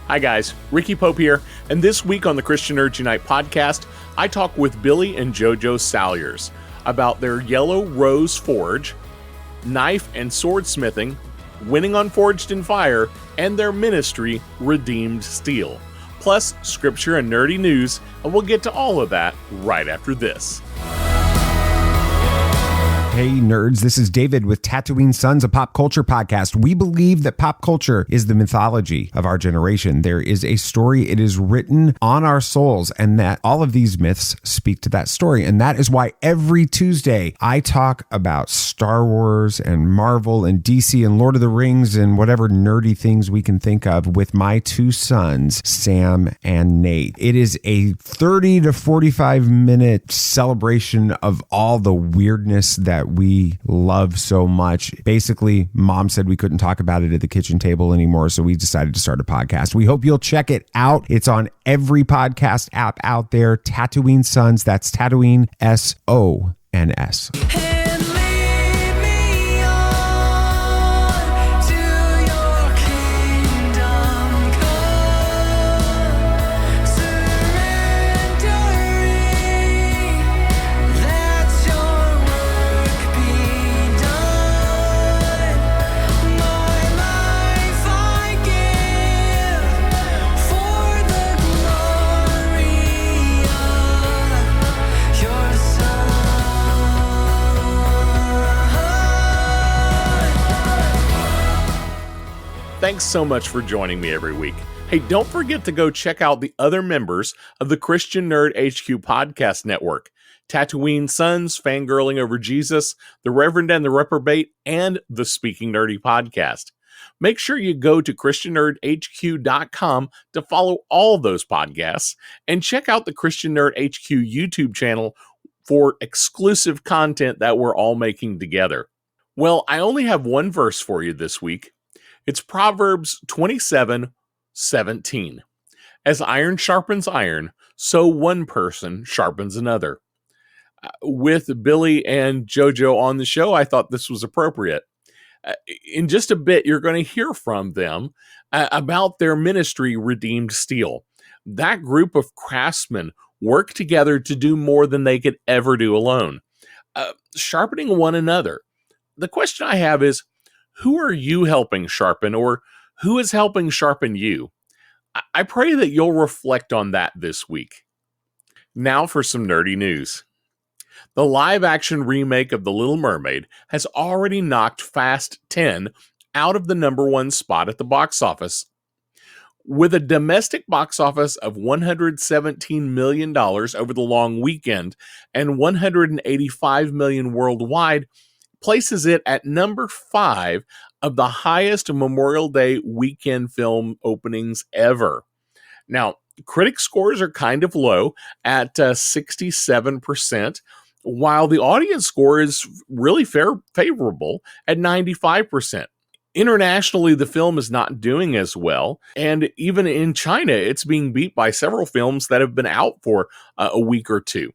Hi guys, Ricky Pope here, and this week on the Christian Nerds Unite podcast, I talk with Billy and JoJo Salyers about their Yellow Rose Forge, knife and swordsmithing, winning on Forged in Fire, and their ministry, Redeemed Steel. Plus, scripture and nerdy news, and we'll get to all of that right after this. Hey nerds, this is David with Tatooine Sons, a pop culture podcast. We believe that pop culture is the mythology of our generation. There is a story, it is written on our souls, and that all of these myths speak to that story. And that is why every Tuesday I talk about Star Wars and Marvel and DC and Lord of the Rings and whatever nerdy things we can think of with my two sons, Sam and Nate. It is a 30 to 45 minute celebration of all the weirdness that we love so much. Basically, Mom said we couldn't talk about it at the kitchen table anymore, so we decided to start a podcast. We hope you'll check it out. It's on every podcast app out there. Tatooine Sons, that's Tatooine S-O-N-S. Thanks so much for joining me every week. Hey, don't forget to go check out the other members of the Christian Nerd HQ podcast network. Tatooine Sons, Fangirling Over Jesus, The Reverend and the Reprobate, and the Speaking Nerdy podcast. Make sure you go to ChristianNerdHQ.com to follow all those podcasts and check out the Christian Nerd HQ YouTube channel for exclusive content that we're all making together. Well, I only have one verse for you this week. It's Proverbs 27:17. As iron sharpens iron, so one person sharpens another. With Billy and JoJo on the show, I thought this was appropriate. In just a bit, you're going to hear from them about their ministry, Redeemed Steel. That group of craftsmen work together to do more than they could ever do alone, sharpening one another. The question I have is, who are you helping sharpen, or who is helping sharpen you? I pray that you'll reflect on that this week. Now for some nerdy news. The live-action remake of The Little Mermaid has already knocked Fast 10 out of the number one spot at the box office. With a domestic box office of $117 million over the long weekend and $185 million worldwide, places it at number 5 of the highest Memorial Day weekend film openings ever. Now, critic scores are kind of low at 67%, while the audience score is really favorable at 95%. Internationally, the film is not doing as well, and even in China, it's being beat by several films that have been out for a week or two.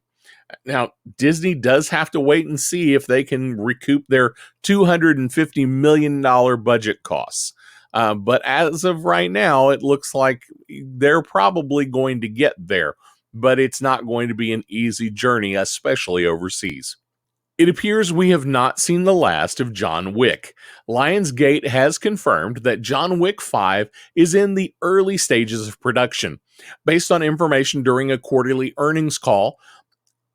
Now, Disney does have to wait and see if they can recoup their $250 million budget costs. But as of right now, it looks like they're probably going to get there. But it's not going to be an easy journey, especially overseas. It appears we have not seen the last of John Wick. Lionsgate has confirmed that John Wick 5 is in the early stages of production. Based on information during a quarterly earnings call,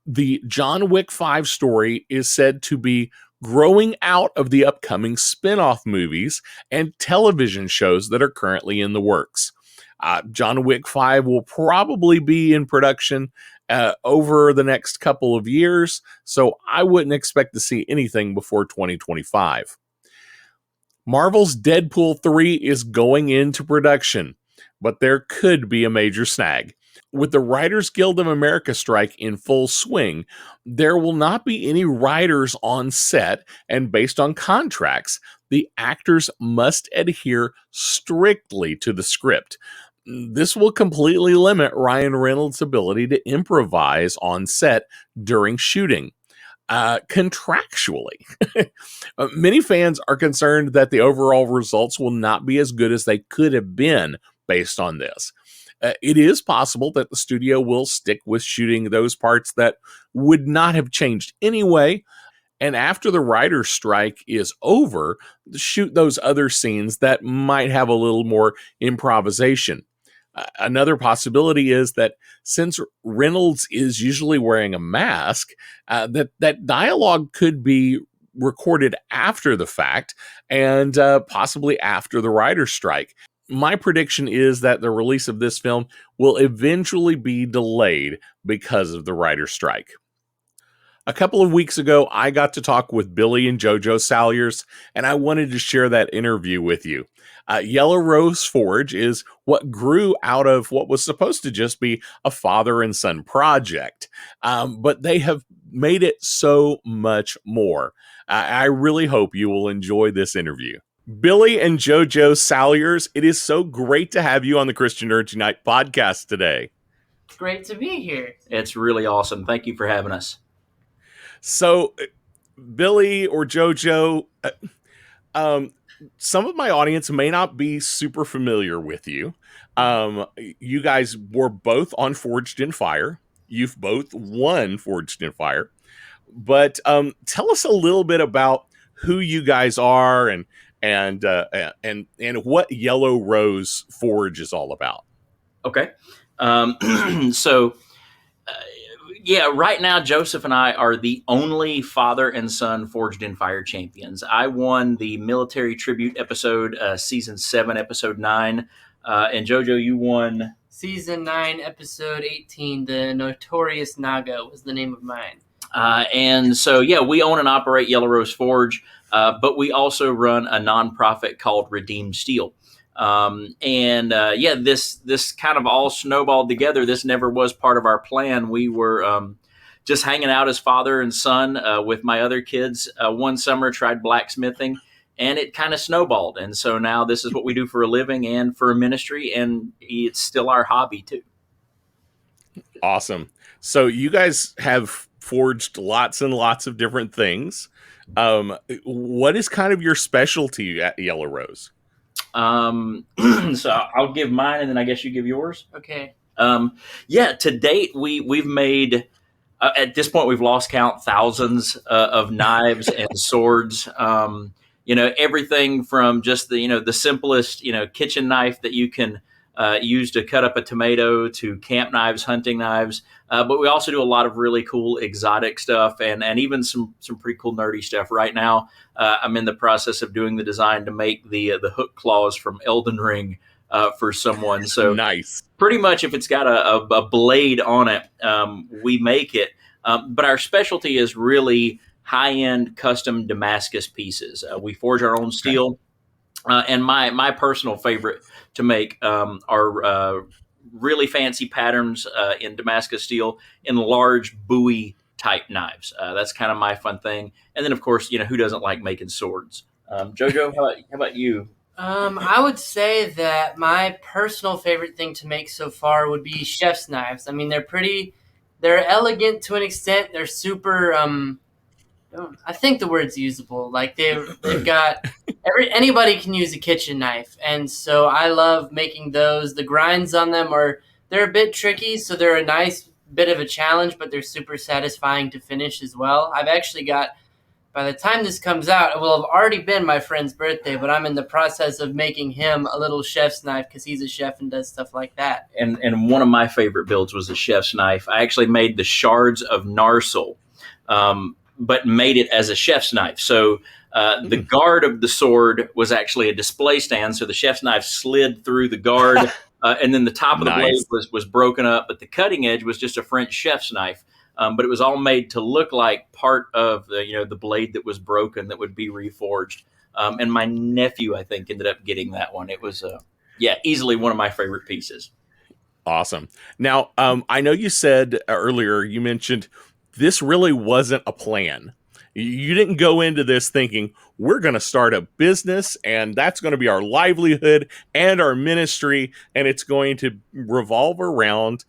the John Wick 5 story is said to be growing out of the upcoming spin-off movies and television shows that are currently in the works. John Wick 5 will probably be in production over the next couple of years, so I wouldn't expect to see anything before 2025. Marvel's Deadpool 3 is going into production, but there could be a major snag. With the Writers Guild of America strike in full swing, there will not be any writers on set, and based on contracts, the actors must adhere strictly to the script. This will completely limit Ryan Reynolds' ability to improvise on set during shooting. Contractually, many fans are concerned that the overall results will not be as good as they could have been based on this. It is possible that the studio will stick with shooting those parts that would not have changed anyway, and after the writer's strike is over, shoot those other scenes that might have a little more improvisation. Another possibility is that since Reynolds is usually wearing a mask, that dialogue could be recorded after the fact and possibly after the writer's strike. My prediction is that the release of this film will eventually be delayed because of the writer's strike. A couple of weeks ago, I got to talk with Billy and JoJo Salyers, and I wanted to share that interview with you. Yellow Rose Forge is what grew out of what was supposed to just be a father and son project, but they have made it so much more. I really hope you will enjoy this interview. Billy and JoJo Salyers, it is so great to have you on the Christian Nerd Unite podcast today. It's great to be here. It's really awesome. Thank you for having us. So, Billy or JoJo, some of my audience may not be super familiar with you. You guys were both on Forged in Fire. You've both won Forged in Fire. But tell us a little bit about who you guys are and what Yellow Rose Forge is all about. Okay. So right now, Joseph and I are the only father and son Forged in Fire champions. I won the military tribute episode, season 7, episode 9. And JoJo, you won Season 9, episode 18, The Notorious Naga was the name of mine. And so, we own and operate Yellow Rose Forge, but we also run a nonprofit called Redeemed Steel. This kind of all snowballed together. This never was part of our plan. We were just hanging out as father and son with my other kids. One summer, tried blacksmithing, and it kind of snowballed. And so now this is what we do for a living and for a ministry, and it's still our hobby too. Awesome. So you guys have forged lots and lots of different things. What is kind of your specialty at Yellow Rose? So I'll give mine, and then I guess you give yours. Okay. To date, we've made, at this point, we've lost count, thousands of knives and swords. Everything from just the simplest, kitchen knife that you can use to cut up a tomato to camp knives, hunting knives. But we also do a lot of really cool exotic stuff and even some pretty cool nerdy stuff. Right now, I'm in the process of doing the design to make the hook claws from Elden Ring for someone. So nice. Pretty much if it's got a blade on it, we make it. But our specialty is really high-end custom Damascus pieces. We forge our own steel. And my personal favorite to make are really fancy patterns in Damascus steel in large buoy type knives. That's kind of my fun thing. And then, of course, who doesn't like making swords? JoJo, how about you? I would say that my personal favorite thing to make so far would be chef's knives. I mean, they're elegant to an extent. They're super, I think the word's usable. Like they've got anybody can use a kitchen knife, and so I love making those. The grinds on them they're a bit tricky, so they're a nice bit of a challenge, but they're super satisfying to finish as well. I've actually got, by the time this comes out, it will have already been my friend's birthday, but I'm in the process of making him a little chef's knife because he's a chef and does stuff like that. And one of my favorite builds was a chef's knife. I actually made the shards of Narsil, but made it as a chef's knife. So the guard of the sword was actually a display stand, so the chef's knife slid through the guard, and then the top of the blade was broken up, but the cutting edge was just a French chef's knife. But it was all made to look like part of the blade that was broken that would be reforged. And my nephew, I think, ended up getting that one. It was, easily one of my favorite pieces. Awesome. Now, I know you said earlier, you mentioned this really wasn't a plan. You didn't go into this thinking we're going to start a business and that's going to be our livelihood and our ministry, and it's going to revolve around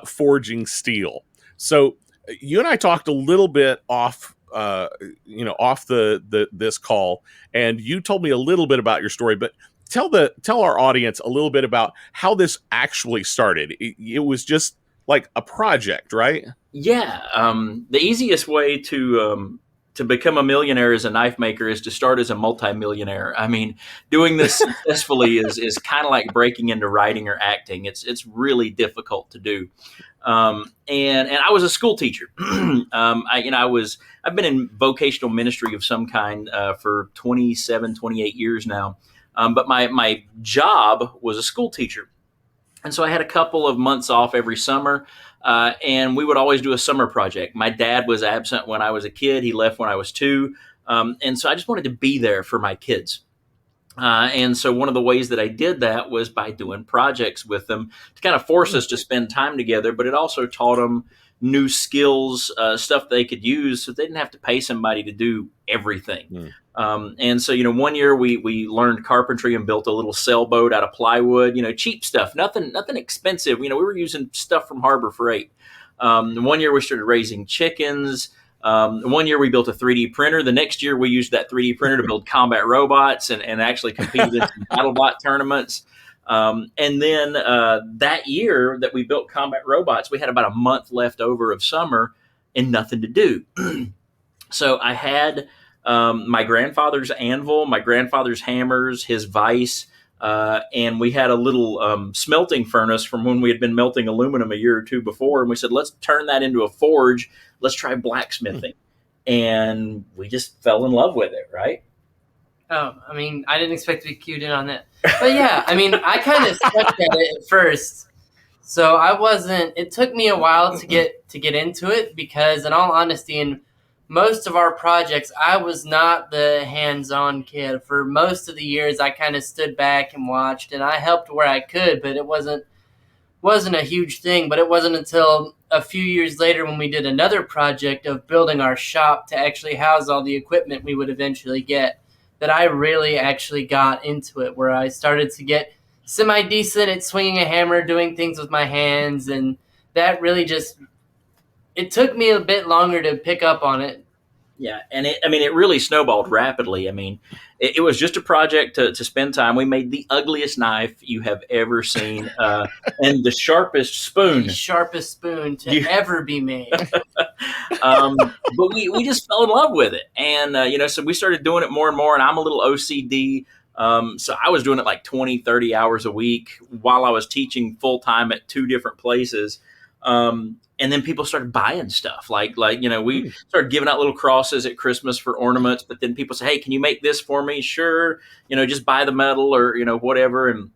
forging steel. So you and I talked a little bit off this call, and you told me a little bit about your story, but tell our audience a little bit about how this actually started. It was just like a project, right? Yeah. The easiest way to become a millionaire as a knife maker is to start as a multimillionaire. I mean, doing this successfully is kind of like breaking into writing or acting. It's really difficult to do. And I was a school teacher. I've been in vocational ministry of some kind for 27, 28 years now. But my job was a school teacher. And so I had a couple of months off every summer, and we would always do a summer project. My dad was absent when I was a kid. He left when I was 2. And so I just wanted to be there for my kids. And so one of the ways that I did that was by doing projects with them to kind of force us to spend time together. But it also taught them new skills, stuff they could use, so they didn't have to pay somebody to do everything. And so, one year we learned carpentry and built a little sailboat out of plywood, cheap stuff, nothing expensive. We were using stuff from Harbor Freight. One year we started raising chickens. One year we built a 3D printer. The next year we used that 3D printer to build combat robots and actually competed in some BattleBot tournaments. And then that year that we built combat robots, we had about a month left over of summer and nothing to do. So I had my grandfather's anvil, my grandfather's hammers, his vise, and we had a little smelting furnace from when we had been melting aluminum a year or 2 before. And we said, let's turn that into a forge. Let's try blacksmithing. And we just fell in love with it, right? Oh, I mean, I didn't expect to be cued in on that. But yeah, I mean, I kind of sucked at it at first. So it took me a while to get into it because, in all honesty, in most of our projects, I was not the hands-on kid. For most of the years, I kind of stood back and watched, and I helped where I could, but it wasn't a huge thing. But it wasn't until a few years later when we did another project of building our shop to actually house all the equipment we would eventually get that I really actually got into it, where I started to get semi-decent at swinging a hammer, doing things with my hands, and that really it took me a bit longer to pick up on it. Yeah, and it really snowballed rapidly. I mean, it was just a project to spend time. We made the ugliest knife you have ever seen, and the sharpest spoon. The sharpest spoon to ever be made. But we just fell in love with it, and so we started doing it more and more. And I'm a little OCD, so I was doing it like 20, 30 hours a week while I was teaching full time at 2 different places. And then people started buying stuff like we started giving out little crosses at Christmas for ornaments, but then people say, hey, can you make this for me? Sure. Just buy the metal or, whatever. And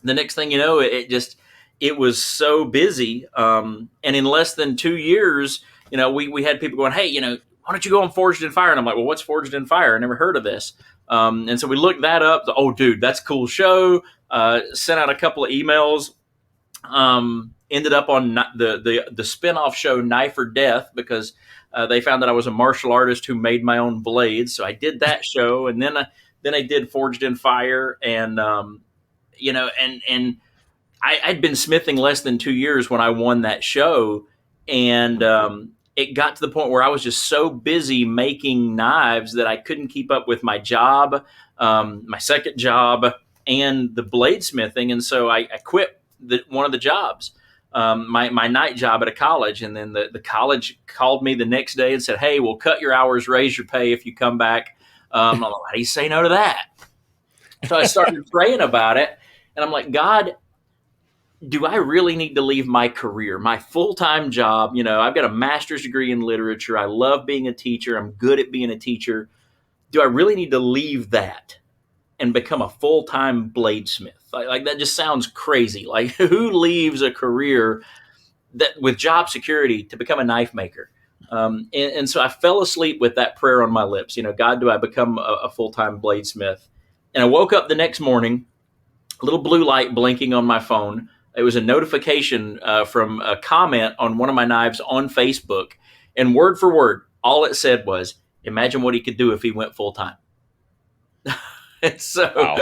the next thing you know, it was so busy. And in less than 2 years, we had people going, hey, why don't you go on Forged in Fire? And I'm like, well, what's Forged in Fire? I never heard of this. And so we looked that up. Oh, dude, that's a cool show. Sent out a couple of emails. Ended up on the spinoff show Knife or Death because they found that I was a martial artist who made my own blades. So I did that show, and then I did Forged in Fire, and I'd been smithing less than 2 years when I won that show, and it got to the point where I was just so busy making knives that I couldn't keep up with my job, my second job, and the bladesmithing, and so I quit one of the jobs. My night job at a college, and then the college called me the next day and said, hey, we'll cut your hours, raise your pay if you come back. I'm like, how do you say no to that? So I started praying about it, and I'm like, God, do I really need to leave my career, my full-time job? I've got a master's degree in literature. I love being a teacher. I'm good at being a teacher. Do I really need to leave that and become a full-time bladesmith? Like that just sounds crazy. Like, who leaves a career that with job security to become a knife maker? And so I fell asleep with that prayer on my lips. God, do I become a full-time bladesmith? And I woke up the next morning, a little blue light blinking on my phone. It was a notification from a comment on one of my knives on Facebook. And word for word, all it said was, imagine what he could do if he went full-time. And so, wow.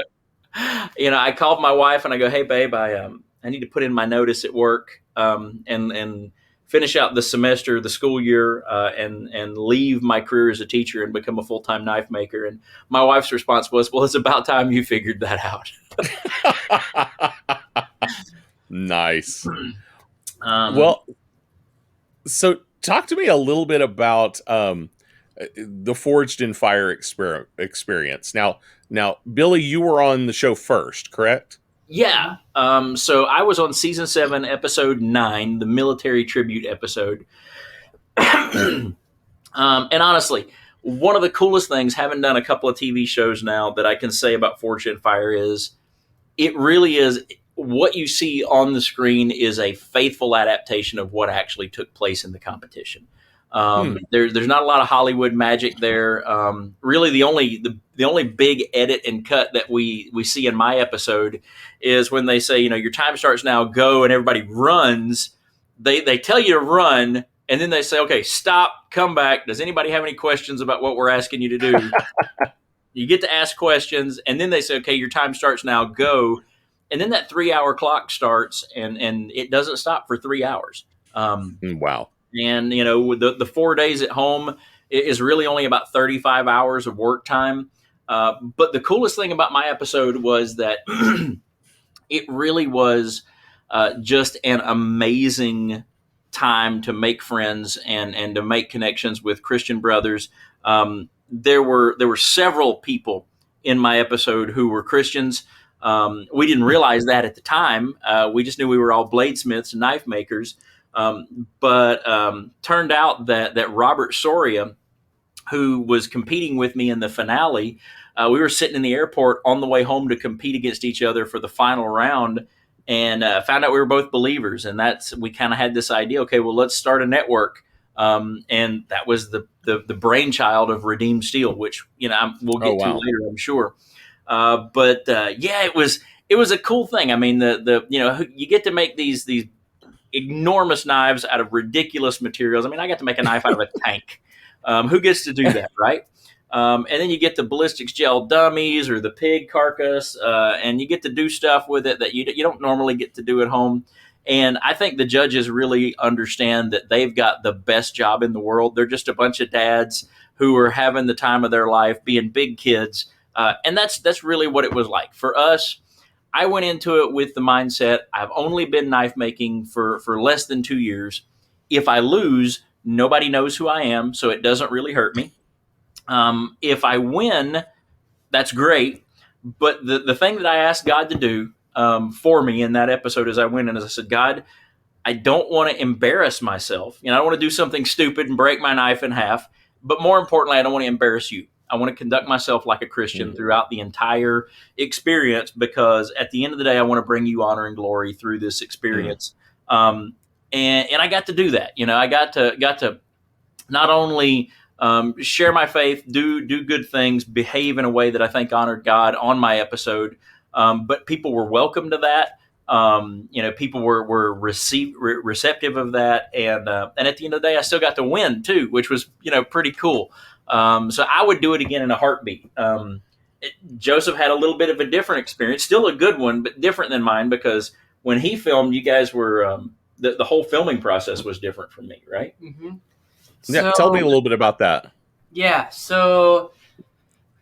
I called my wife and I go, hey, babe, I need to put in my notice at work. And finish out the semester, the school year, and leave my career as a teacher and become a full-time knife maker. And my wife's response was, "Well, it's about time you figured that out." Nice. Well, so talk to me a little bit about the Forged in Fire experience. Now, Billy, you were on the show first, correct? Yeah. So I was on season 7, episode 9, the military tribute episode. And honestly, one of the coolest things, having done a couple of TV shows now, that I can say about Forged in Fire is it really is what you see on the screen is a faithful adaptation of what actually took place in the competition. There's not a lot of Hollywood magic there. Really, the only big edit and cut that we see in my episode is when they say, your time starts now, go, and everybody runs. They tell you to run, and then they say, okay, stop, come back. Does anybody have any questions about what we're asking you to do? You get to ask questions, and then they say, okay, your time starts now, go. And then that 3-hour clock starts, and it doesn't stop for 3 hours. Wow. And, the 4 days at home is really only about 35 hours of work time. But the coolest thing about my episode was that it really was just an amazing time to make friends and to make connections with Christian brothers. There were several people in my episode who were Christians. We didn't realize that at the time. We just knew we were all bladesmiths and knife makers. But turned out that Robert Soria, who was competing with me in the finale, we were sitting in the airport on the way home to compete against each other for the final round, and found out we were both believers. And we kind of had this idea, okay, well, let's start a network. And that was the brainchild of Redeemed Steel, which we'll get to later, I'm sure. But it was a cool thing. I mean, you get to make these enormous knives out of ridiculous materials. I mean, I got to make a knife out of a tank. Who gets to do that, right? And then you get the ballistics gel dummies or the pig carcass, and you get to do stuff with it that you don't normally get to do at home. And I think the judges really understand that they've got the best job in the world. They're just a bunch of dads who are having the time of their life, being big kids. And that's really what it was like. For us, I went into it with the mindset, I've only been knife making for less than 2 years. If I lose, nobody knows who I am, so it doesn't really hurt me. If I win, that's great. But the thing that I asked God to do for me in that episode as I went in is I said, God, I don't want to embarrass myself. I don't want to do something stupid and break my knife in half. But more importantly, I don't want to embarrass you. I want to conduct myself like a Christian throughout the entire experience, because at the end of the day, I want to bring you honor and glory through this experience. And I got to do that. I got to not only share my faith, do good things, behave in a way that I think honored God on my episode, but people were welcome to that. People were receptive of that, and at the end of the day, I still got to win too, which was pretty cool. So I would do it again in a heartbeat. Joseph had a little bit of a different experience, still a good one, but different than mine, because when he filmed, you guys were the whole filming process was different from me, right? Mm-hmm. Yeah, tell me a little bit about that. Yeah, so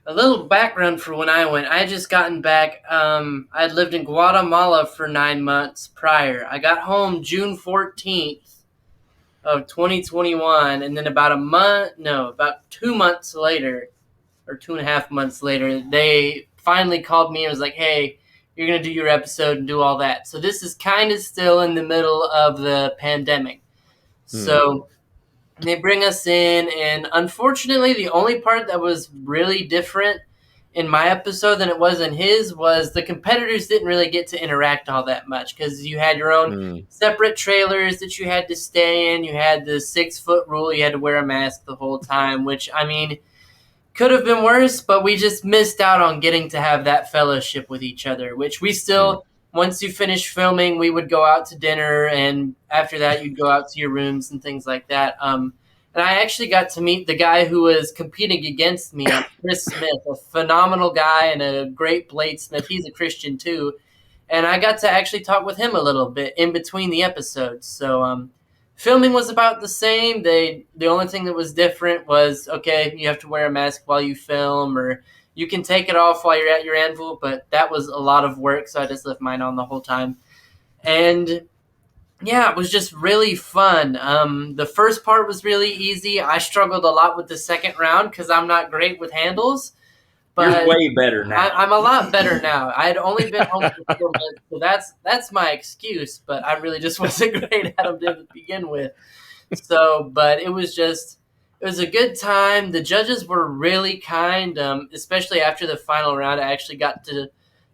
a little background for when I went. I had just gotten back. I'd lived in Guatemala for 9 months prior. I got home June 14th of 2021, and then about 2 months later, or 2.5 months later, they finally called me and was like, hey, you're going to do your episode and do all that. So this is kind of still in the middle of the pandemic. So they bring us in, and unfortunately, the only part that was really different in my episode than it was in his was the competitors didn't really get to interact all that much, because you had your own separate trailers that you had to stay in. You had the 6-foot rule. You had to wear a mask the whole time, which, I mean, could have been worse, but we just missed out on getting to have that fellowship with each other, which we still, once you finish filming, we would go out to dinner, and after that, you'd go out to your rooms and things like that. And I actually got to meet the guy who was competing against me, Chris Smith, a phenomenal guy and a great bladesmith. He's a Christian too. And I got to actually talk with him a little bit in between the episodes. So Filming was about the same. The only thing that was different was, okay, you have to wear a mask while you film, or you can take it off while you're at your anvil, but that was a lot of work, so I just left mine on the whole time. And yeah, it was just really fun. The first part was really easy. I struggled a lot with the second round because I'm not great with handles. You're But way better now. I'm a lot better now. I had only been home for 4 months, so that's my excuse. But I really just wasn't great at them to begin with. So, but it was a good time. The judges were really kind, especially after the final round. I actually got to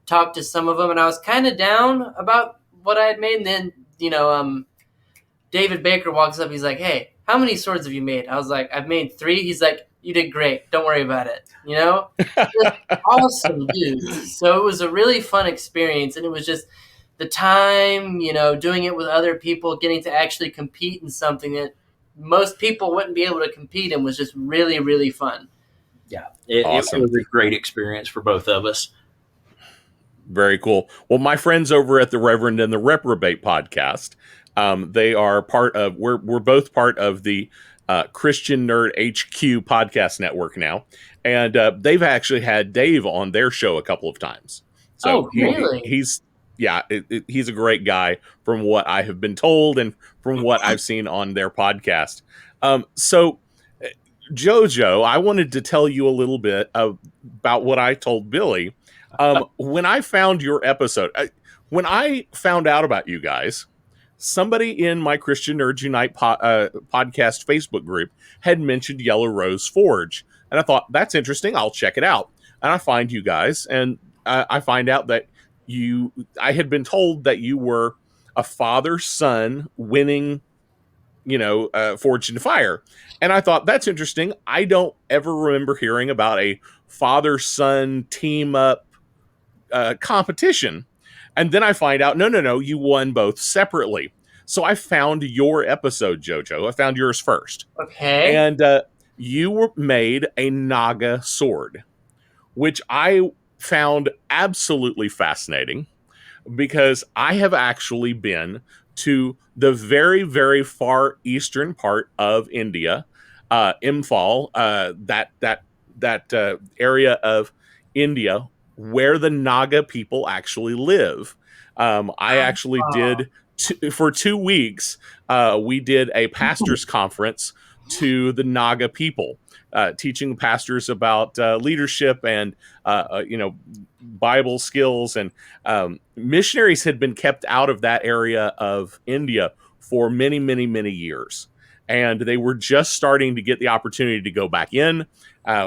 talk to some of them, and I was kind of down about what I had made. And then, David Baker walks up. He's like, "Hey, how many swords have you made?" I was like, "I've made 3." He's like, "You did great. Don't worry about it." Just awesome dude. So it was a really fun experience, and it was just the time, doing it with other people, getting to actually compete in something that most people wouldn't be able to compete in was just really, really fun. Yeah, it Awesome. was a great experience for both of us. Very cool. Well, my friends over at the Reverend and the Reprobate podcast, they are part of. We're both part of the Christian Nerd HQ podcast network now, and they've actually had Dave on their show a couple of times. So Really? he's he's a great guy from what I have been told and from what I've seen on their podcast. So JoJo, I wanted to tell you a little bit about what I told Billy. When I found your episode, when I found out about you guys, somebody in my Christian Nerds Unite podcast Facebook group had mentioned Yellow Rose Forge. And I thought, that's interesting. I'll check it out. And I find you guys, and I find out that I had been told that you were a father-son winning, Forged in Fire. And I thought, that's interesting. I don't ever remember hearing about a father-son team-up competition. And then I find out, no, you won both separately. So I found your episode, JoJo. I found yours first. Okay. And you made a Naga sword, which I found absolutely fascinating because I have actually been to the very, very far eastern part of India, Imphal, that area of India where the Naga people actually live. I actually did for 2 weeks. We did a pastors' conference to the Naga people, teaching pastors about leadership and Bible skills. And missionaries had been kept out of that area of India for many, many, many years. And they were just starting to get the opportunity to go back in.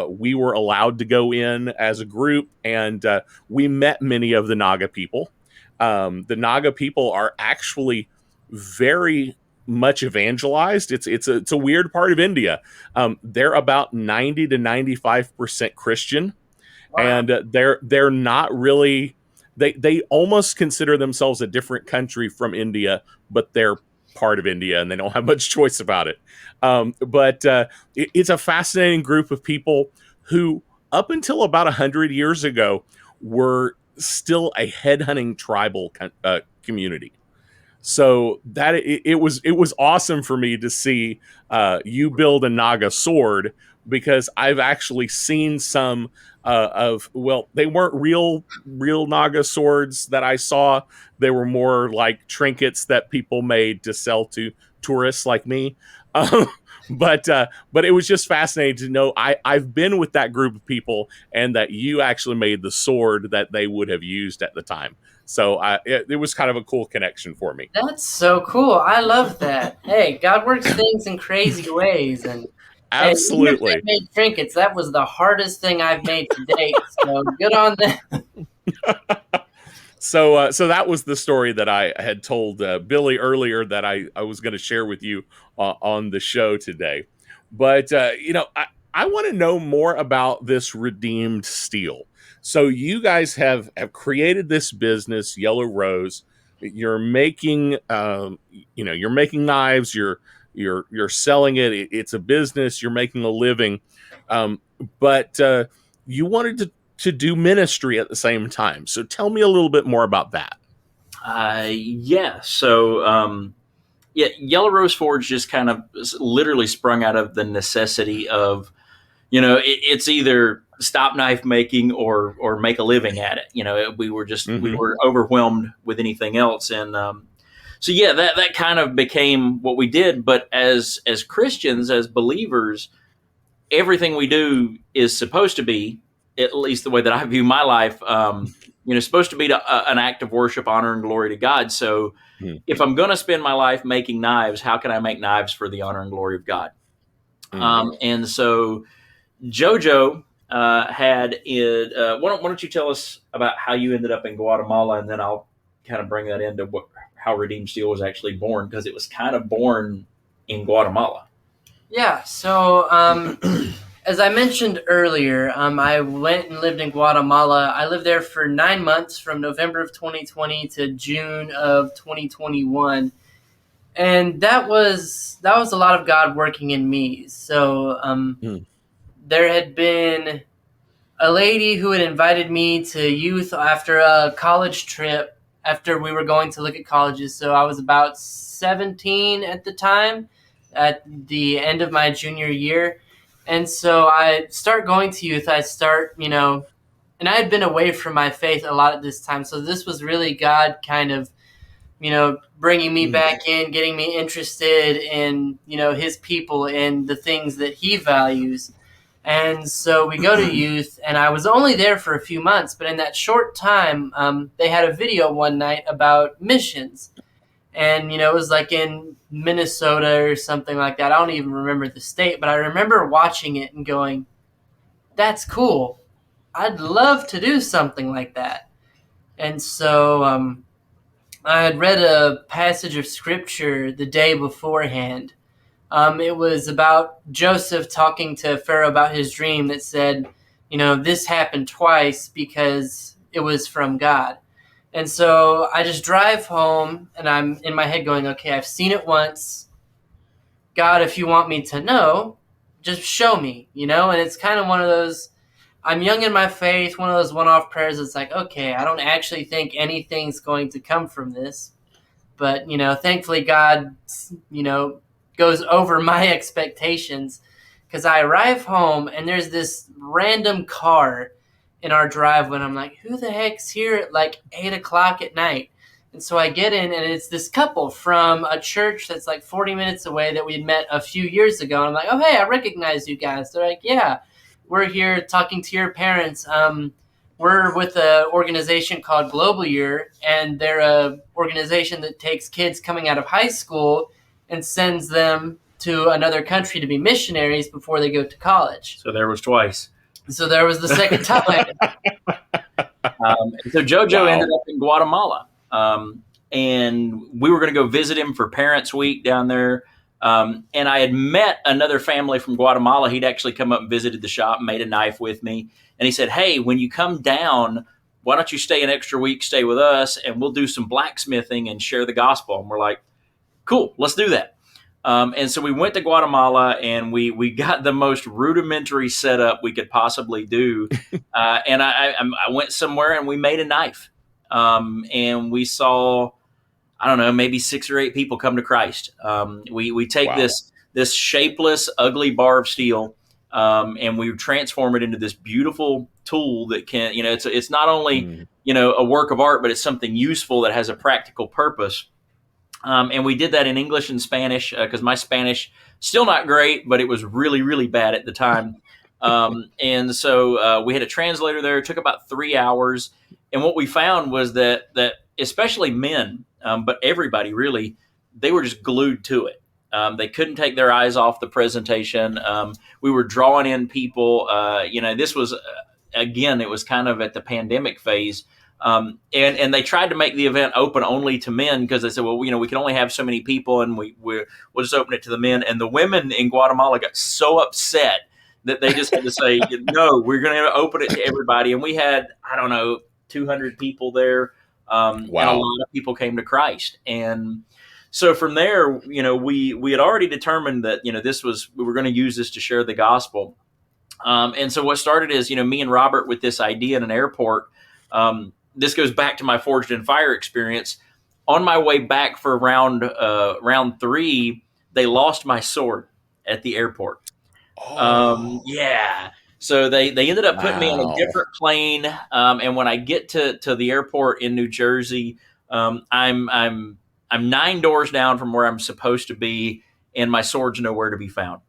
We were allowed to go in as a group, and we met many of the Naga people. The Naga people are actually very much evangelized. It's a weird part of India. They're about 90 to 95% Christian, Wow. and they're not really. They almost consider themselves a different country from India, but they're part of India and they don't have much choice about it. But it's a fascinating group of people who, up until about 100 years ago, were still a headhunting tribal community. So that it was awesome for me to see you build a Naga sword, because I've actually seen some they weren't real Naga swords that I saw. They were more like trinkets that people made to sell to tourists like me. But it was just fascinating to know I've been with that group of people, and that you actually made the sword that they would have used at the time. So it was kind of a cool connection for me. That's so cool. I love that. Hey, God works things in crazy ways, and even if Absolutely. they made trinkets, that was the hardest thing I've made to date. So good on them. So that was the story that I had told Billy earlier that I was going to share with you on the show today. But I want to know more about this redeemed steel. So you guys have created this business, Yellow Rose. You're making you're making knives. You're selling it. It's a business. You're making a living. But you wanted to do ministry at the same time. So tell me a little bit more about that. Yeah. So Yeah, Yellow Rose Forge just kind of literally sprung out of the necessity of, it's either stop knife making or make a living at it. We were Mm-hmm. overwhelmed with anything else, and so yeah, that kind of became what we did. But as Christians, as believers, everything we do is supposed to be, at least the way that I view my life, supposed to be an act of worship, honor, and glory to God. So if I'm going to spend my life making knives, how can I make knives for the honor and glory of God? And so JoJo had it. Why don't you tell us about how you ended up in Guatemala, and then I'll kind of bring that into how Redeemed Steel was actually born, because it was kind of born in Guatemala. Yeah. So, as I mentioned earlier, I went and lived in Guatemala. I lived there for 9 months, from November of 2020 to June of 2021. And that was a lot of God working in me. So there had been a lady who had invited me to youth after a college trip, after we were going to look at colleges. So I was about 17 at the time, at the end of my junior year. And so I start going to youth. And I had been away from my faith a lot at this time. So this was really God kind of, bringing me back in, getting me interested in, his people and the things that he values. And so we go to youth, and I was only there for a few months, but in that short time, they had a video one night about missions. And, it was like in Minnesota or something like that. I don't even remember the state, but I remember watching it and going, that's cool. I'd love to do something like that. And so I had read a passage of scripture the day beforehand. It was about Joseph talking to Pharaoh about his dream that said, this happened twice because it was from God. And so I just drive home, and I'm in my head going, okay, I've seen it once. God, if you want me to know, just show me, And it's kind of one of those, I'm young in my faith, one of those one-off prayers. It's like, okay, I don't actually think anything's going to come from this. But, thankfully God, goes over my expectations, because I arrive home and there's this random car in our driveway. And I'm like, who the heck's here at like 8 o'clock at night? And so I get in, and it's this couple from a church that's like 40 minutes away that we'd met a few years ago. And I'm like, oh, hey, I recognize you guys. They're like, yeah, we're here talking to your parents. We're with an organization called Global Year, and they're an organization that takes kids coming out of high school and sends them to another country to be missionaries before they go to college. So there was twice. So there was the second time. So JoJo ended up in Guatemala, and we were going to go visit him for Parents Week down there. And I had met another family from Guatemala. He'd actually come up and visited the shop and made a knife with me. And he said, hey, when you come down, why don't you stay an extra week, stay with us, and we'll do some blacksmithing and share the gospel. And we're like, cool, let's do that. And so we went to Guatemala, and we got the most rudimentary setup we could possibly do. And I went somewhere, and we made a knife. And we saw, I don't know, maybe 6 or 8 people come to Christ. We take this shapeless, ugly bar of steel, and we transform it into this beautiful tool that can, it's not only, a work of art, but it's something useful that has a practical purpose. And we did that in English and Spanish, because my Spanish, still not great, but it was really, really bad at the time. And so we had a translator there. It took about 3 hours. And what we found was that especially men, but everybody really, they were just glued to it. They couldn't take their eyes off the presentation. We were drawing in people. This was, again, it was kind of at the pandemic phase. And they tried to make the event open only to men, because they said, well, we can only have so many people, and we'll just open it to the men. And the women in Guatemala got so upset that they just had to say, no, we're going to open it to everybody. And we had, I don't know, 200 people there. And a lot of people came to Christ. And so from there, we had already determined that, we were going to use this to share the gospel. And so what started is, me and Robert with this idea in an airport. This goes back to my Forged in Fire experience. On my way back for round 3, they lost my sword at the airport. Oh, Yeah. So they ended up putting me on a wow. different plane. And when I get to the airport in New Jersey, I'm 9 doors down from where I'm supposed to be, and my sword's nowhere to be found.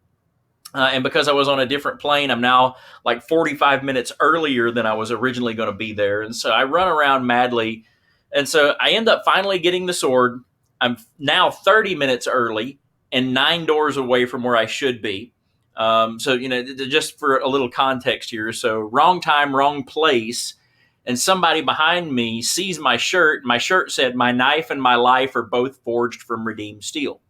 And because I was on a different plane, I'm now like 45 minutes earlier than I was originally going to be there. And so I run around madly. And so I end up finally getting the sword. I'm now 30 minutes early and 9 doors away from where I should be. So, just for a little context here. So, wrong time, wrong place. And somebody behind me sees my shirt. My shirt said, "My knife and my life are both forged from redeemed steel."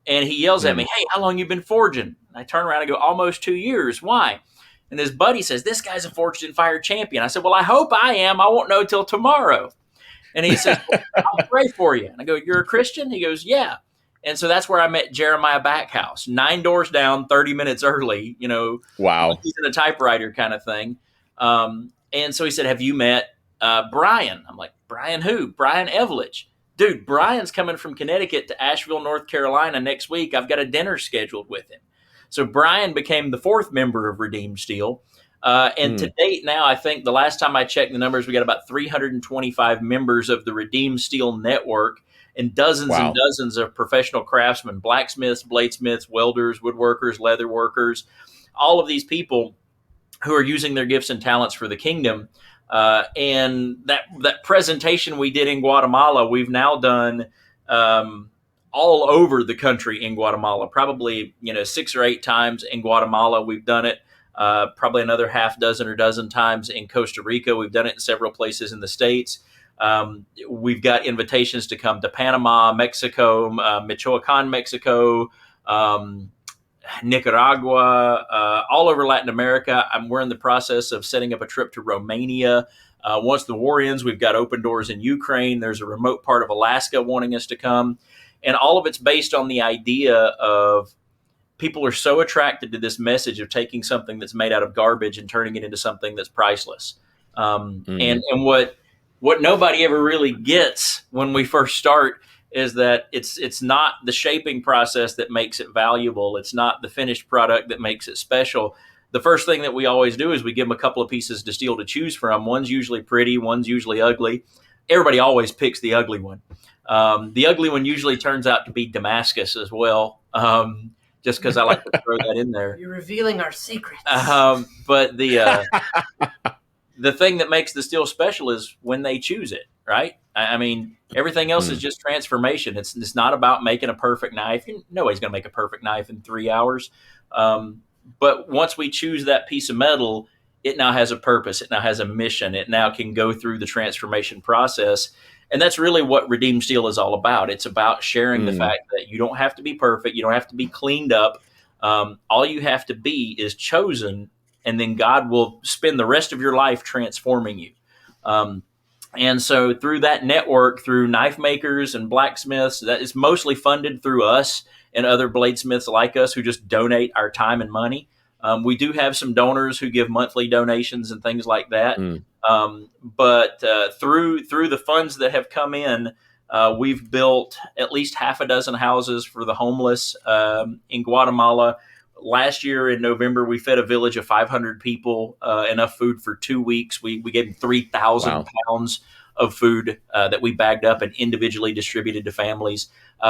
And he yells at me, Mm. "Hey, how long you been forging?" And I turn around and go, "Almost 2 years. Why?" And his buddy says, "This guy's a forged and fire champion." I said, "Well, I hope I am. I won't know till tomorrow." And he says, "Well, I'll pray for you." And I go, "You're a Christian?" He goes, "Yeah." And so that's where I met Jeremiah Backhouse, 9 doors down, 30 minutes early, like Wow. he's in a typewriter kind of thing. And so he said, "Have you met Brian?" I'm like, "Brian who?" "Brian Evelich." "Dude, Brian's coming from Connecticut to Asheville, North Carolina next week. I've got a dinner scheduled with him." So Brian became the 4th member of Redeemed Steel. And to Mm. date now, I think the last time I checked the numbers, we got about 325 members of the Redeemed Steel Network, and Wow. dozens of professional craftsmen, blacksmiths, bladesmiths, welders, woodworkers, leather workers, all of these people who are using their gifts and talents for the kingdom. And that presentation we did in Guatemala, we've now done all over the country in Guatemala. Probably 6 or 8 times in Guatemala we've done it. Probably another half dozen or dozen times in Costa Rica. We've done it in several places in the States. We've got invitations to come to Panama, Mexico, Michoacan, Mexico, Nicaragua, all over Latin America. We're in the process of setting up a trip to Romania. Once the war ends, we've got open doors in Ukraine. There's a remote part of Alaska wanting us to come. And all of it's based on the idea of people are so attracted to this message of taking something that's made out of garbage and turning it into something that's priceless. And Mm. what nobody ever really gets when we first start is that it's not the shaping process that makes it valuable. It's not the finished product that makes it special. The first thing that we always do is we give them a couple of pieces to steel to choose from. One's usually pretty, one's usually ugly. Everybody always picks the ugly one. The ugly one usually turns out to be Damascus as well. Just because I like to throw that in there. You're revealing our secrets. But the thing that makes the steel special is when they choose it, right? I mean, everything else is Mm. just transformation. It's not about making a perfect knife. Nobody's going to make a perfect knife in 3 hours. But once we choose that piece of metal, it now has a purpose. It now has a mission. It now can go through the transformation process. And that's really what Redeemed Steel is all about. It's about sharing the Mm. fact that you don't have to be perfect. You don't have to be cleaned up. All you have to be is chosen, and then God will spend the rest of your life transforming you. Um, and so through that network, through knife makers and blacksmiths, that is mostly funded through us and other bladesmiths like us who just donate our time and money. We do have some donors who give monthly donations and things like that. Mm. But through the funds that have come in, we've built at least half a dozen houses for the homeless in Guatemala. Last year in November, we fed a village of 500 people enough food for 2 weeks. We gave them 3,000 Wow. pounds of food that we bagged up and individually distributed to families.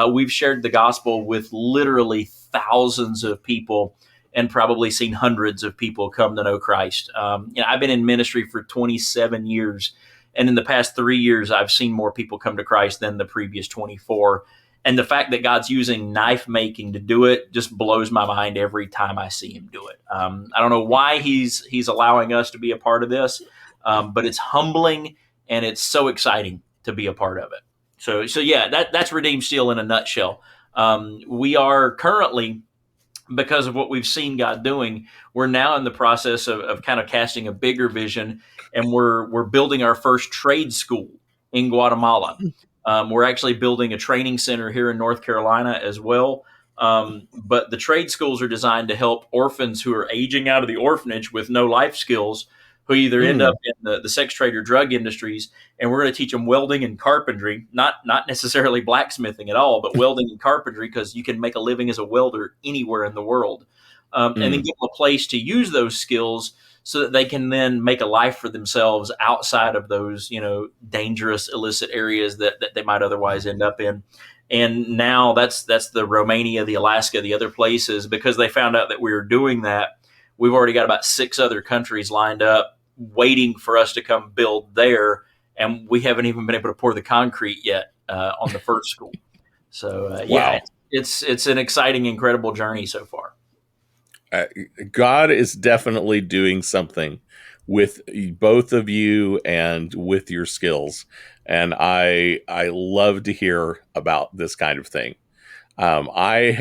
We've shared the gospel with literally thousands of people and probably seen hundreds of people come to know Christ. I've been in ministry for 27 years, and in the past 3 years, I've seen more people come to Christ than the previous 24. And the fact that God's using knife making to do it just blows my mind every time I see Him do it. I don't know why He's allowing us to be a part of this, but it's humbling and it's so exciting to be a part of it. So yeah, that's Redeemed Steel in a nutshell. We are currently, because of what we've seen God doing, we're now in the process of kind of casting a bigger vision, and we're building our first trade school in Guatemala. We're actually building a training center here in North Carolina as well. But the trade schools are designed to help orphans who are aging out of the orphanage with no life skills, who either end up in the sex trade or drug industries, and we're going to teach them welding and carpentry, not necessarily blacksmithing at all, but welding and carpentry, because you can make a living as a welder anywhere in the world. And then give them a place to use those skills so that they can then make a life for themselves outside of those, dangerous, illicit areas that they might otherwise end up in. And now that's the Romania, the Alaska, the other places, because they found out that we were doing that. We've already got about 6 other countries lined up waiting for us to come build there. And we haven't even been able to pour the concrete yet on the first school. So, wow. It's an exciting, incredible journey so far. God is definitely doing something with both of you and with your skills. And I love to hear about this kind of thing. I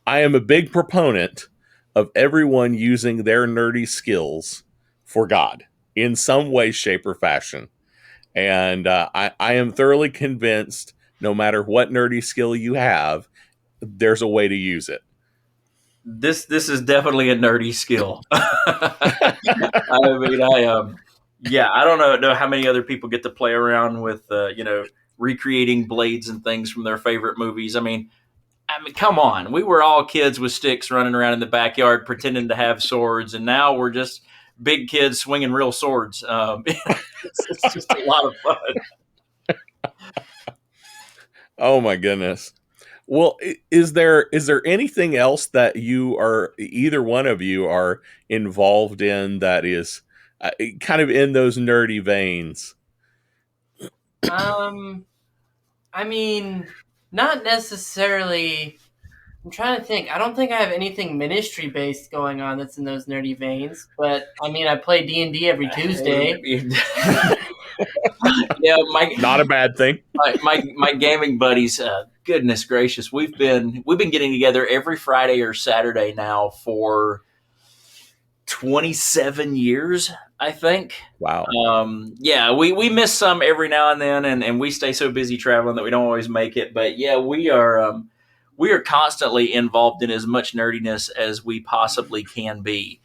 am a big proponent of everyone using their nerdy skills for God in some way, shape, or fashion. And I am thoroughly convinced no matter what nerdy skill you have, there's a way to use it. This is definitely a nerdy skill. I don't know how many other people get to play around with, recreating blades and things from their favorite movies. I mean, come on. We were all kids with sticks running around in the backyard pretending to have swords, and now we're just big kids swinging real swords. It's just a lot of fun. Oh my goodness. Well, is there anything else that either one of you are involved in that is kind of in those nerdy veins? I mean, not necessarily. I'm trying to think. I don't think I have anything ministry based going on that's in those nerdy veins. But I mean, I play D&D every Tuesday. Yeah, not a bad thing. My gaming buddies. Goodness gracious, we've been getting together every Friday or Saturday now for 27 years, I think. Wow. We miss some every now and then, and we stay so busy traveling that we don't always make it. But yeah, we are constantly involved in as much nerdiness as we possibly can be.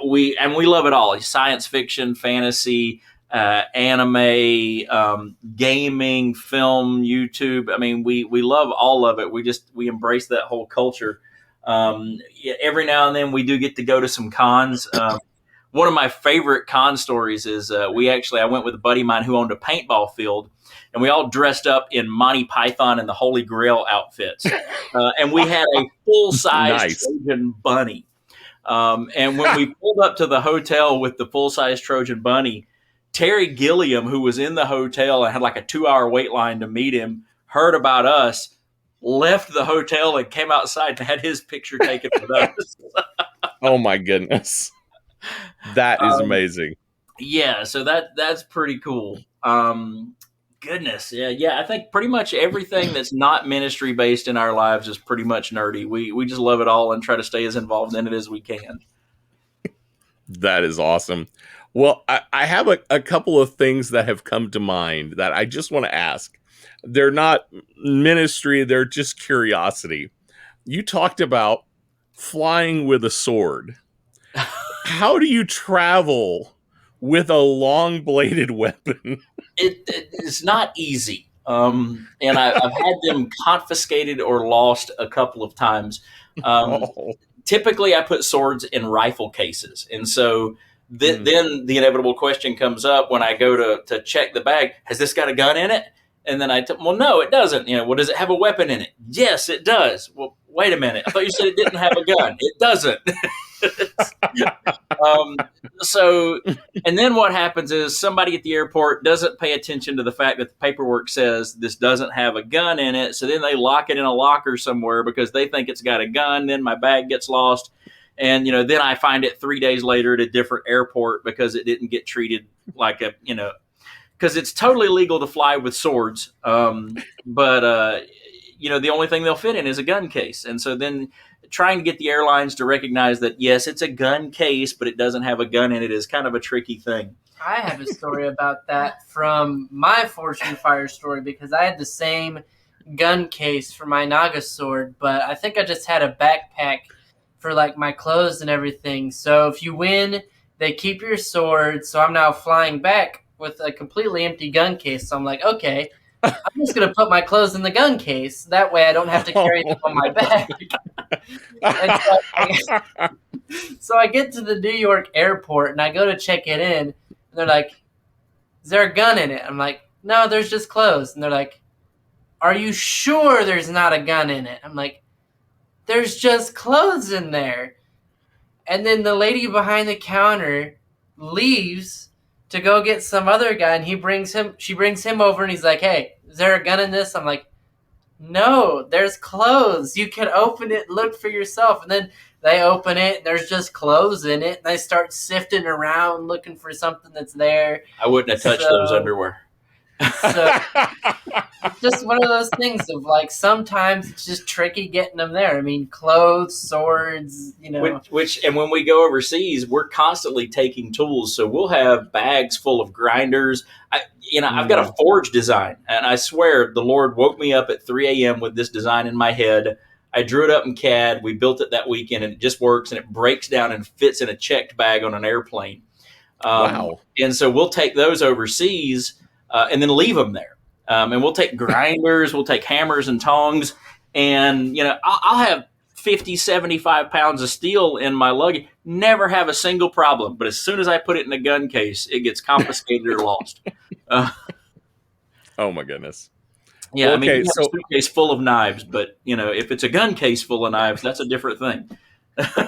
We love it all: science fiction, fantasy, anime, gaming, film, YouTube. I mean, we love all of it. We embrace that whole culture. Every now and then we do get to go to some cons. One of my favorite con stories is I went with a buddy of mine who owned a paintball field, and we all dressed up in Monty Python and the Holy Grail outfits. And we had a full-size Trojan bunny. And when we pulled up to the hotel with the full-size Trojan bunny, Terry Gilliam, who was in the hotel and had like a 2-hour wait line to meet him, heard about us, left the hotel and came outside and had his picture taken with us. Oh my goodness. That is amazing. Yeah, so that's pretty cool. Goodness. Yeah. I think pretty much everything that's not ministry based in our lives is pretty much nerdy. We just love it all and try to stay as involved in it as we can. That is awesome. Well, I have a couple of things that have come to mind that I just want to ask. They're not ministry, they're just curiosity. You talked about flying with a sword. How do you travel with a long-bladed weapon? It's not easy. And I've had them confiscated or lost a couple of times. Typically, I put swords in rifle cases. And so then the inevitable question comes up when I go to check the bag. Has this got a gun in it? And then well, no, it doesn't. Well, does it have a weapon in it? Yes, it does. Well, wait a minute. I thought you said it didn't have a gun. It doesn't. And then what happens is somebody at the airport doesn't pay attention to the fact that the paperwork says this doesn't have a gun in it. So then they lock it in a locker somewhere because they think it's got a gun. Then my bag gets lost. And, then I find it 3 days later at a different airport because it didn't get treated like because it's totally legal to fly with swords. But the only thing they'll fit in is a gun case. And so then trying to get the airlines to recognize that, yes, it's a gun case, but it doesn't have a gun in it is kind of a tricky thing. I have a story about that from my Fortune Fire story because I had the same gun case for my Naga sword, but I think I just had a backpack for like my clothes and everything. So if you win they keep your sword. So I'm now flying back with a completely empty gun case. So I'm like, okay, I'm just going to put my clothes in the gun case. That way I don't have to carry them on my back. And so I get to the New York airport and I go to check it in. And they're like, is there a gun in it? I'm like, no, there's just clothes. And they're like, are you sure there's not a gun in it? I'm like, there's just clothes in there. And then the lady behind the counter leaves to go get some other guy, and she brings him over, and he's like, hey, is there a gun in this? I'm like, no, there's clothes. You can open it, look for yourself. And then they open it, and there's just clothes in it, and they start sifting around looking for something that's there. I wouldn't have touched those underwear. So it's just one of those things of like sometimes it's just tricky getting them there. I mean, clothes, swords, you know. And when we go overseas, we're constantly taking tools. So we'll have bags full of grinders. I've got a forge design, and I swear the Lord woke me up at 3 a.m. with this design in my head. I drew it up in CAD. We built it that weekend, and it just works, and it breaks down and fits in a checked bag on an airplane. Wow. And so we'll take those overseas and then leave them there. And we'll take grinders, we'll take hammers and tongs, and, I'll have 50, 75 pounds of steel in my luggage, never have a single problem. But as soon as I put it in a gun case, it gets confiscated or lost. Oh my goodness. Yeah, Okay, I mean, you have a suitcase full of knives, but, if it's a gun case full of knives, that's a different thing.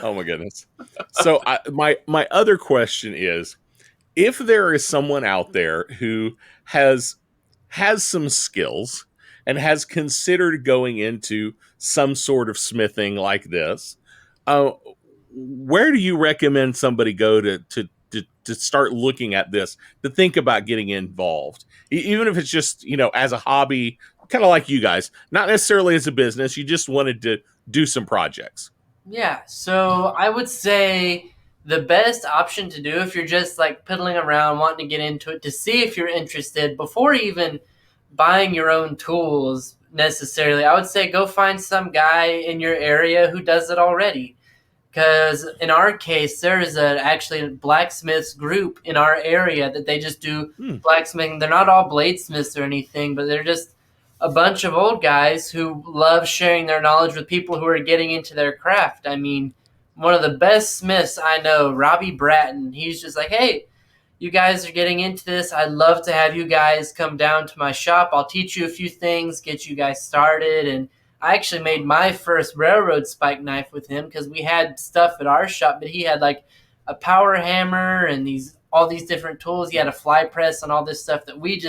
Oh my goodness. So my other question is, if there is someone out there who has some skills and has considered going into some sort of smithing like this, where do you recommend somebody go to start looking at this, to think about getting involved? Even if it's just, as a hobby, kind of like you guys, not necessarily as a business, you just wanted to do some projects. Yeah, so I would say the best option to do if you're just like piddling around wanting to get into it, to see if you're interested before even buying your own tools necessarily, I would say go find some guy in your area who does it already. Because in our case, there is actually a blacksmiths group in our area that they just do blacksmithing. They're not all bladesmiths or anything, but they're just a bunch of old guys who love sharing their knowledge with people who are getting into their craft. I mean, one of the best smiths I know, Robbie Bratton, he's just like, hey, you guys are getting into this. I'd love to have you guys come down to my shop. I'll teach you a few things, get you guys started. And I actually made my first railroad spike knife with him because we had stuff at our shop, but he had like a power hammer and all these different tools. He had a fly press and all this stuff that we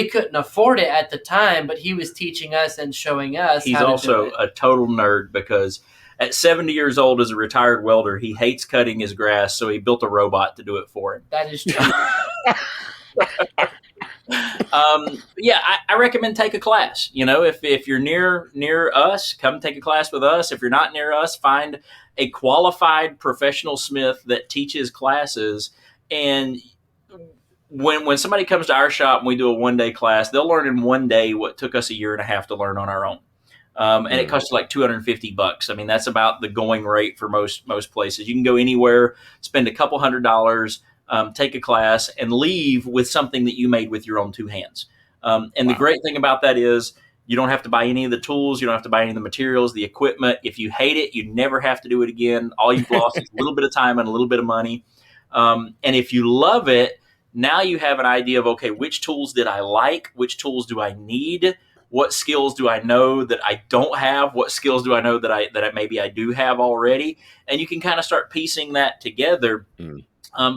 couldn't afford it at the time, but he was teaching us and showing us. He's how to also do it. a total nerd because at 70 years old, as a retired welder, he hates cutting his grass, so he built a robot to do it for him. That is true. I recommend take a class. If you're near us, come take a class with us. If you're not near us, find a qualified professional smith that teaches classes. And when somebody comes to our shop and we do a 1-day class, they'll learn in 1 day what took us a year and a half to learn on our own. And it costs you like $250. I mean, that's about the going rate for most places. You can go anywhere, spend a couple $100, take a class, and leave with something that you made with your own two hands. The great thing about that is you don't have to buy any of the tools. You don't have to buy any of the materials, the equipment. If you hate it, you never have to do it again. All you've lost is a little bit of time and a little bit of money. And if you love it, now you have an idea of, okay, which tools did I like? Which tools do I need? What skills do I know that I don't have? What skills do I know that maybe I do have already? And you can kind of start piecing that together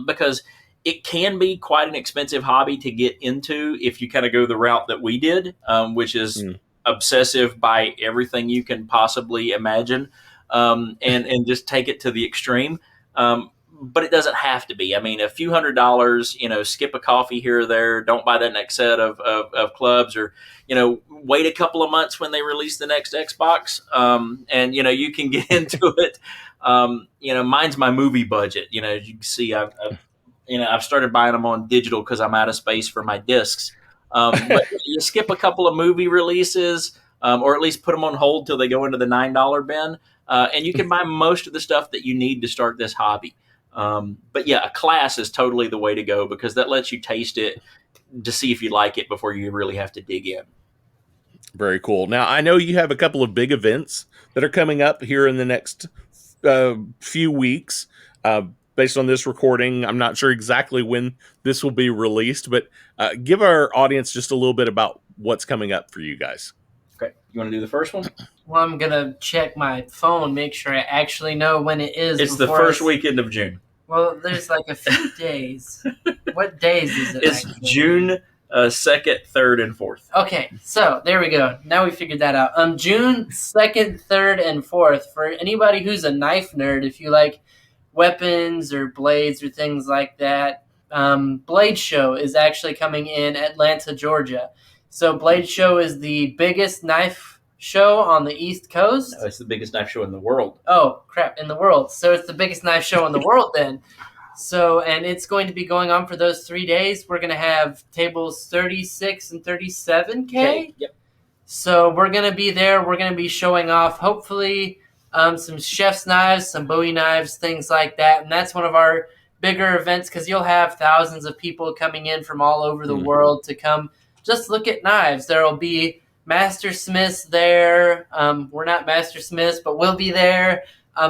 because it can be quite an expensive hobby to get into if you kind of go the route that we did, which is obsessive by everything you can possibly imagine, and just take it to the extreme. But it doesn't have to be. I mean, a few $100s, skip a coffee here or there. Don't buy that next set of clubs, or, wait a couple of months when they release the next Xbox. And you can get into it. Mine's my movie budget. As you can see, I've started buying them on digital because I'm out of space for my discs. But you skip a couple of movie releases, or at least put them on hold till they go into the $9 bin. And you can buy most of the stuff that you need to start this hobby. But yeah, a class is totally the way to go because that lets you taste it to see if you like it before you really have to dig in. Very cool. Now, I know you have a couple of big events that are coming up here in the next few weeks. Based on this recording, I'm not sure exactly when this will be released, but give our audience just a little bit about what's coming up for you guys. Okay. You want to do the first one? Well, I'm gonna check my phone, make sure I actually know when it is. It's the first weekend of June. Well, there's like a few days. What days is it? It's actually? June 2nd, 3rd, and 4th. Okay, so there we go. Now we figured that out. June 2nd, 3rd, and 4th. For anybody who's a knife nerd, if you like weapons or blades or things like that, Blade Show is actually coming in Atlanta, Georgia. So Blade Show is the biggest knife show on the East Coast. No, it's the biggest knife show in the world. Oh, crap, in the world. So it's the biggest knife show in the world then. So, and it's going to be going on for those 3 days. We're going to have tables 36 and 37K. Okay. Yep. So we're going to be there. We're going to be showing off, hopefully, some chef's knives, some Bowie knives, things like that. And that's one of our bigger events because you'll have thousands of people coming in from all over the world to come just look at knives. There will be master smiths there. We're not master smiths, but we'll be there.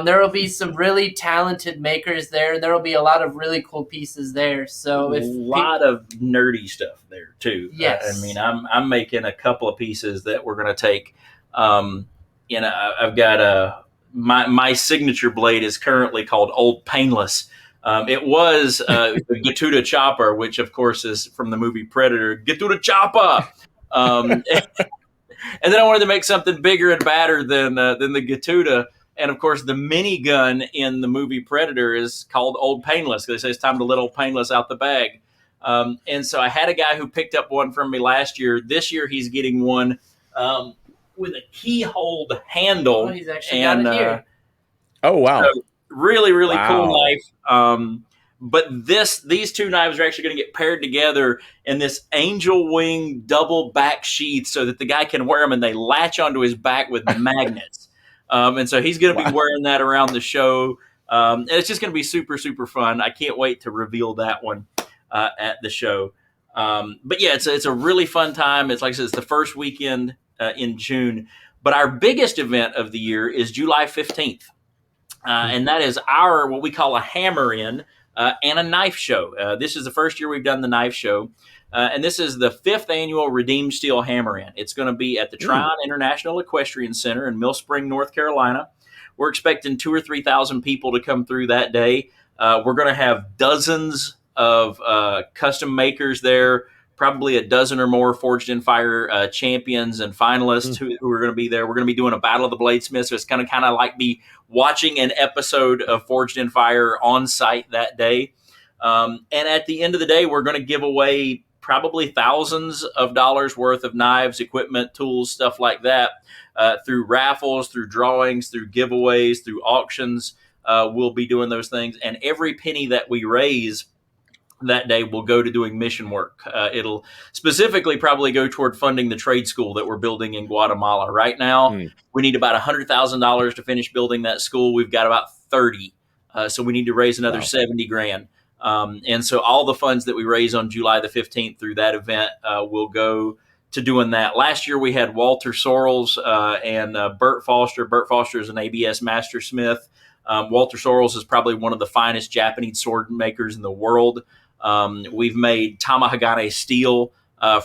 There will be some really talented makers there. There will be a lot of really cool pieces there. So a lot of nerdy stuff there too. Yes. I mean, I'm making a couple of pieces that we're going to take. I've got my signature blade is currently called Old Painless. It was the Gatuda Chopper, which of course is from the movie Predator. Gatuda Chopper. And then I wanted to make something bigger and badder than the Gatuda. And of course, the minigun in the movie Predator is called Old Painless because they say it's time to let Old Painless out the bag. And so I had a guy who picked up one from me last year. This year, he's getting one with a keyhole handle. Oh, he's actually got it here. Oh, wow. So really, really cool knife. But these two knives are actually going to get paired together in this angel wing double back sheath so that the guy can wear them and they latch onto his back with magnets. And so he's going to be wearing that around the show. And it's just going to be super, super fun. I can't wait to reveal that one at the show. But yeah, it's a really fun time. It's like I said, it's the first weekend in June. But our biggest event of the year is July 15th. And that is our, what we call a hammer-in and a knife show. This is the first year we've done the knife show. And this is the 5th annual Redeemed Steel Hammer-In. It's going to be at the Tryon International Equestrian Center in Mill Spring, North Carolina. We're expecting 2,000 or 3,000 people to come through that day. We're going to have dozens of custom makers there, probably a dozen or more Forged in Fire champions and finalists who are going to be there. We're going to be doing a Battle of the Bladesmiths, so it's going to kind of like be watching an episode of Forged in Fire on site that day. And at the end of the day, we're going to give away probably thousands of dollars worth of knives, equipment, tools, stuff like that, through raffles, through drawings, through giveaways, through auctions. We'll be doing those things. And every penny that we raise that day will go to doing mission work. It'll specifically probably go toward funding the trade school that we're building in Guatemala. Right now, we need about $100,000 to finish building that school. We've got about 30. So we need to raise another 70 grand. And so all the funds that we raise on July the 15th through that event will go to doing that. Last year we had Walter Sorrells and Bert Foster. Bert Foster is an ABS master smith. Walter Sorrells is probably one of the finest Japanese sword makers in the world. We've made Tamahagane steel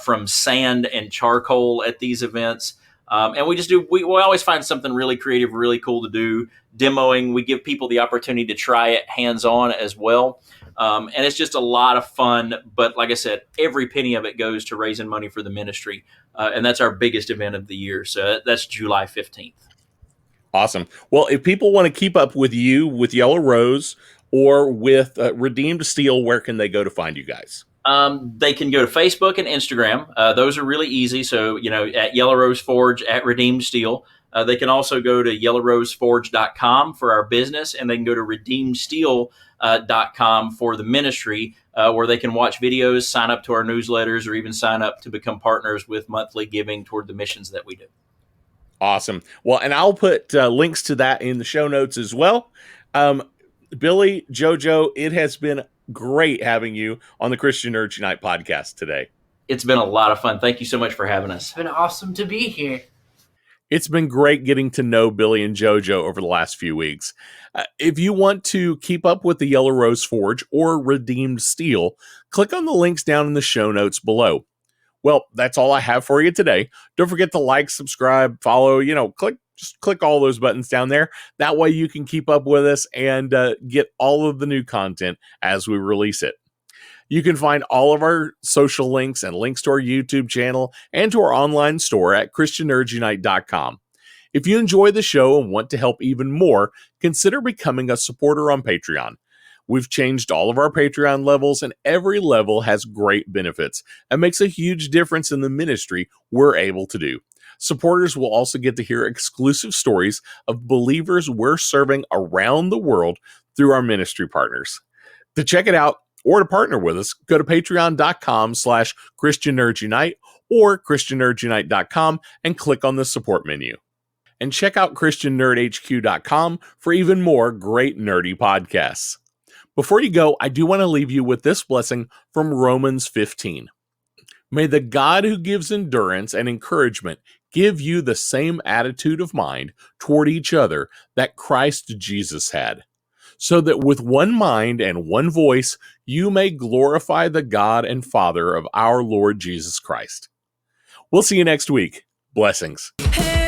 from sand and charcoal at these events. And we always find something really creative, really cool to do. Demoing, we give people the opportunity to try it hands-on as well. And it's just a lot of fun. But like I said, every penny of it goes to raising money for the ministry. And that's our biggest event of the year. So that's July 15th. Awesome. Well, if people want to keep up with you, with Yellow Rose, or with Redeemed Steel, where can they go to find you guys? They can go to Facebook and Instagram. Those are really easy. So, at Yellow Rose Forge, at Redeemed Steel. They can also go to yellowroseforge.com for our business, and they can go to redeemedsteel.com for the ministry, where they can watch videos, sign up to our newsletters, or even sign up to become partners with monthly giving toward the missions that we do. Awesome. Well, and I'll put links to that in the show notes as well. Billy, JoJo, it has been great having you on the Christian Nerd Unite podcast today. It's been a lot of fun. Thank you so much for having us. It's been awesome to be here. It's been great getting to know Billy and JoJo over the last few weeks. If you want to keep up with the Yellow Rose Forge or Redeemed Steel, click on the links down in the show notes below. Well, that's all I have for you today. Don't forget to like, subscribe, follow, just click all those buttons down there. That way you can keep up with us and get all of the new content as we release it. You can find all of our social links and links to our YouTube channel and to our online store at ChristianNerdsUnite.com. If you enjoy the show and want to help even more, consider becoming a supporter on Patreon. We've changed all of our Patreon levels, and every level has great benefits and makes a huge difference in the ministry we're able to do. Supporters will also get to hear exclusive stories of believers we're serving around the world through our ministry partners. To check it out, or to partner with us, go to patreon.com/ChristianNerdsUnite or ChristianNerdsUnite.com and click on the support menu. And check out ChristianNerdHQ.com for even more great nerdy podcasts. Before you go, I do want to leave you with this blessing from Romans 15. May the God who gives endurance and encouragement give you the same attitude of mind toward each other that Christ Jesus had, so that with one mind and one voice, you may glorify the God and Father of our Lord Jesus Christ. We'll see you next week. Blessings. Hey.